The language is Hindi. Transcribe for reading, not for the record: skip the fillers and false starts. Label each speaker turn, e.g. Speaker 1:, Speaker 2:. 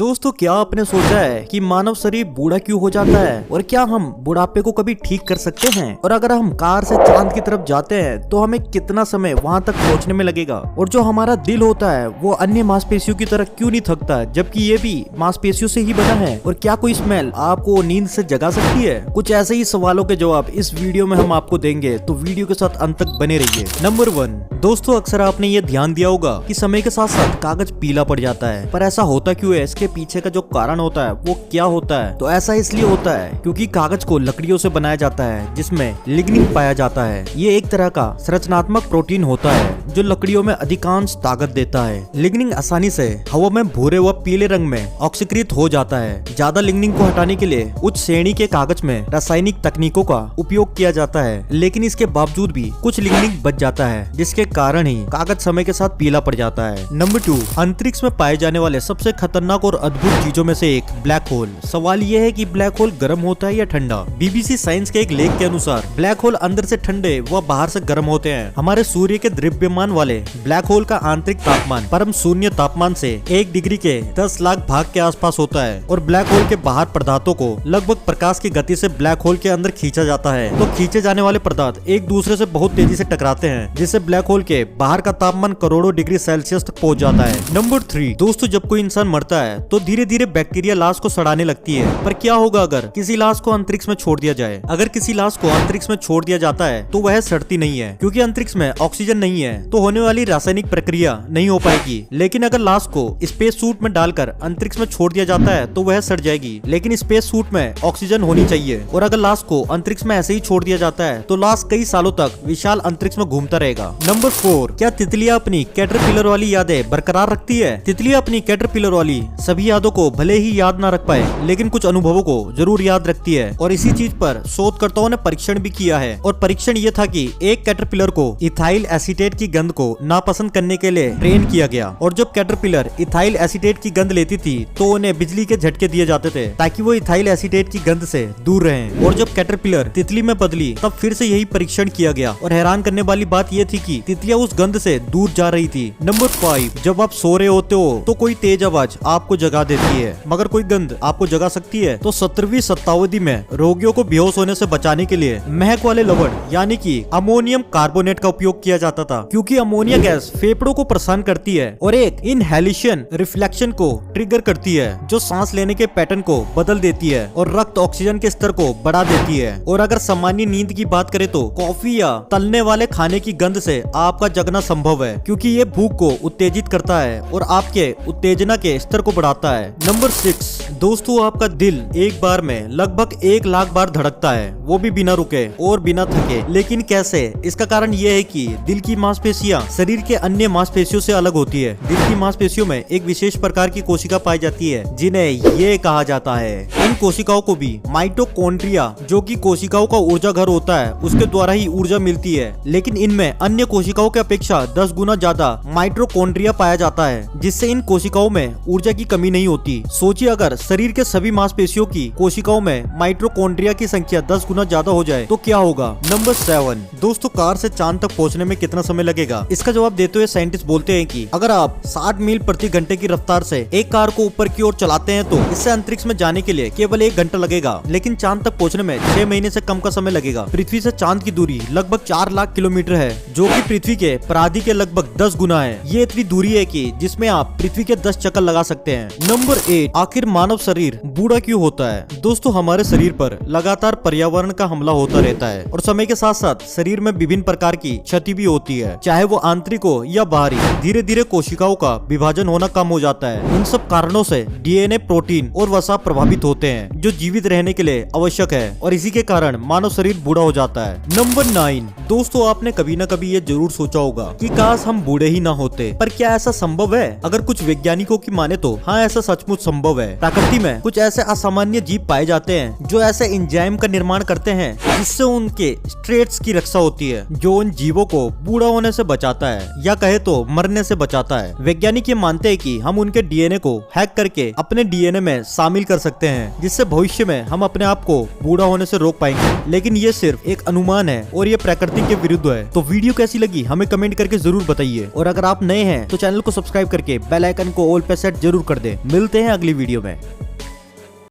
Speaker 1: दोस्तों, क्या आपने सोचा है कि मानव शरीर बूढ़ा क्यों हो जाता है और क्या हम बुढ़ापे को कभी ठीक कर सकते हैं? और अगर हम कार से चांद की तरफ जाते हैं तो हमें कितना समय वहां तक पहुंचने में लगेगा? और जो हमारा दिल होता है वो अन्य मांसपेशियों की तरह क्यों नहीं थकता, जबकि ये भी मांसपेशियों से ही बना है? और क्या कोई स्मेल आपको नींद से जगा सकती है? कुछ ऐसे ही सवालों के जवाब इस वीडियो में हम आपको देंगे, तो वीडियो के साथ अंत तक बने रहिए। नंबर 1, दोस्तों, अक्सर आपने ये ध्यान दिया होगा कि समय के साथ साथ कागज पीला पड़ जाता है, पर ऐसा होता क्यों है? इसके पीछे का जो कारण होता है वो क्या होता है? तो ऐसा इसलिए होता है क्योंकि कागज को लकड़ियों से बनाया जाता है जिसमें लिग्निन पाया जाता है। ये एक तरह का संरचनात्मक प्रोटीन होता है जो लकड़ियों में अधिकांश ताकत देता है। लिग्निन आसानी से हवा में भूरे व पीले रंग में ऑक्सीकृत हो जाता है। ज्यादा लिग्निन को हटाने के लिए उच्च श्रेणी के कागज में रासायनिक तकनीकों का उपयोग किया जाता है, लेकिन इसके बावजूद भी कुछ लिग्निन बच जाता है, जिसके कारण ही कागज समय के साथ पीला पड़ जाता है। नंबर 2, अंतरिक्ष में पाए जाने वाले सबसे खतरनाक और अद्भुत चीजों में से एक ब्लैक होल। सवाल यह है कि ब्लैक होल गर्म होता है या ठंडा? बीबीसी साइंस के एक लेख के अनुसार ब्लैक होल अंदर से ठंडे व बाहर से गर्म होते हैं। हमारे सूर्य के द्रव्यमान वाले ब्लैक होल का आंतरिक तापमान परम शून्य तापमान से 1 डिग्री के 10 लाख भाग के आसपास होता है, और ब्लैक होल के बाहर पदार्थों को लगभग प्रकाश की गति से ब्लैक होल के अंदर खींचा जाता है। तो खींचे जाने वाले पदार्थ एक दूसरे से बहुत तेजी से टकराते हैं, जिससे ब्लैक होल के बाहर का तापमान करोड़ों डिग्री सेल्सियस तक पहुंच जाता है। नंबर 3, दोस्तों, जब कोई इंसान मरता है तो धीरे धीरे बैक्टीरिया लाश को सड़ाने लगती है, पर क्या होगा अगर किसी लाश को अंतरिक्ष में छोड़ दिया जाए? अगर किसी लाश को अंतरिक्ष में छोड़ दिया जाता है तो वह सड़ती नहीं है, क्योंकि अंतरिक्ष में ऑक्सीजन नहीं है, तो होने वाली रासायनिक प्रक्रिया नहीं हो पाएगी। लेकिन अगर लाश को स्पेस सूट में डालकर अंतरिक्ष में छोड़ दिया जाता है तो वह सड़ जाएगी, लेकिन स्पेस सूट में ऑक्सीजन होनी चाहिए। और अगर लाश को अंतरिक्ष में ऐसे ही छोड़ दिया जाता है तो लाश कई सालों तक विशाल अंतरिक्ष में घूमता रहेगा। नंबर 4, क्या तितलियां अपनी कैटरपिलर वाली यादें बरकरार रखती है? तितलियां अपनी कैटरपिलर वाली सभी यादों को भले ही याद ना रख पाए, लेकिन कुछ अनुभवों को जरूर याद रखती है, और इसी चीज पर शोधकर्ताओं ने परीक्षण भी किया है। और परीक्षण ये था कि एक कैटरपिलर को इथाइल एसीटेट की गंध को नापसंद करने के लिए ट्रेन किया गया, और जब कैटरपिलर इथाइल एसीटेट की गंध लेती थी तो उन्हें बिजली के झटके दिए जाते थे ताकि वो इथाइल एसीटेट की गंध से दूर रहें। और जब कैटरपिलर तितली में बदली तब फिर से यही परीक्षण किया गया, और हैरान करने वाली बात यह थी कि तितलियां उस गंध से दूर जा रही थी। नंबर 5, जब आप सो रहे होते हो तो कोई तेज आवाज आपको जगा देती है, मगर कोई गंध आपको जगा सकती है। तो 17वीं शताब्दी में रोगियों को बेहोश होने से बचाने के लिए महक वाले लवण यानी कि अमोनियम कार्बोनेट का उपयोग किया जाता था, क्योंकि अमोनिया गैस फेफड़ों को परेशान करती है और एक इनहेलेशन रिफ्लेक्शन को ट्रिगर करती है, जो सांस लेने के पैटर्न को बदल देती है और रक्त ऑक्सीजन के स्तर को बढ़ा देती है। और अगर सामान्य नींद की बात करें तो कॉफी या तलने वाले खाने की गंध से आपका जगना संभव है, क्योंकि ये भूख को उत्तेजित करता है और आपके उत्तेजना के स्तर को बढ़ाता है। नंबर 6, दोस्तों, आपका दिल एक बार में लगभग 1 लाख बार धड़कता है, वो भी बिना रुके और बिना थके। लेकिन कैसे? इसका कारण यह है कि दिल की मांसपेशियां शरीर के अन्य मांसपेशियों से अलग होती है। दिल की मांसपेशियों में एक विशेष प्रकार की कोशिका पाई जाती है जिन्हें ये कहा जाता है। इन कोशिकाओं को भी माइटोकॉन्ड्रिया, जो कि कोशिकाओं का ऊर्जा घर होता है, उसके द्वारा ही ऊर्जा मिलती है। लेकिन इनमें अन्य कोशिकाओं के अपेक्षा 10 गुना ज्यादा माइटोकॉन्ड्रिया पाया जाता है, जिससे इन कोशिकाओं में ऊर्जा की कमी नहीं होती। सोचिए, अगर शरीर के सभी मांसपेशियों की कोशिकाओं में माइटोकॉन्ड्रिया की संख्या 10 गुना ज्यादा हो जाए तो क्या होगा? नंबर 7, दोस्तों, कार से चांद तक पहुंचने में कितना समय लगेगा? इसका जवाब देते हुए साइंटिस्ट बोलते हैं कि अगर आप 60 मील प्रति घंटे की रफ्तार से एक कार को ऊपर की ओर चलाते हैं तो इससे अंतरिक्ष में जाने के लिए केवल 1 घंटा लगेगा, लेकिन चांद तक पहुंचने में 6 महीने से कम का समय लगेगा। पृथ्वी से चांद की दूरी लगभग 4 लाख किलोमीटर है, जो कि पृथ्वी के पराधी के लगभग 10 गुना है। ये इतनी दूरी है कि जिसमें आप पृथ्वी के 10 चक्कर लगा सकते हैं। नंबर 8, आखिर मानव शरीर बूढ़ा क्यों होता है? दोस्तों, हमारे शरीर पर लगातार पर्यावरण का हमला होता रहता है, और समय के साथ साथ शरीर में विभिन्न प्रकार की क्षति भी होती है, चाहे वो आंतरिक हो या बाहरी। धीरे धीरे कोशिकाओं का विभाजन होना कम हो जाता है। इन सब कारणों से डीएनए, प्रोटीन और वसा प्रभावित होते हैं, जो जीवित रहने के लिए आवश्यक है, और इसी के कारण मानव शरीर बूढ़ा हो जाता है। नंबर 9, दोस्तों, आपने कभी न कभी ये जरूर सोचा होगा कि काश हम बूढ़े ही ना होते, पर क्या ऐसा संभव है? अगर कुछ वैज्ञानिकों की माने तो हाँ, ऐसा सचमुच संभव है। प्रकृति में कुछ ऐसे असामान्य जीव पाए जाते हैं जो ऐसे एंजाइम का निर्माण करते हैं जिससे उनके स्ट्रेट्स की रक्षा होती है, जो उन जीवों को बूढ़ा होने से बचाता है या कहे तो मरने से बचाता है। वैज्ञानिक ये मानते हैं कि हम उनके डीएनए को हैक करके अपने डीएनए में शामिल कर सकते हैं, जिससे भविष्य में हम अपने आप को बूढ़ा होने से रोक पाएंगे। लेकिन ये सिर्फ एक अनुमान है और ये प्रकृति के विरुद्ध है। तो वीडियो कैसी लगी हमें कमेंट करके जरूर बताइए, और अगर आप नए हैं तो चैनल को सब्सक्राइब करके बेल आइकन को ऑल पे सेट जरूर कर दे। मिलते हैं अगली वीडियो में।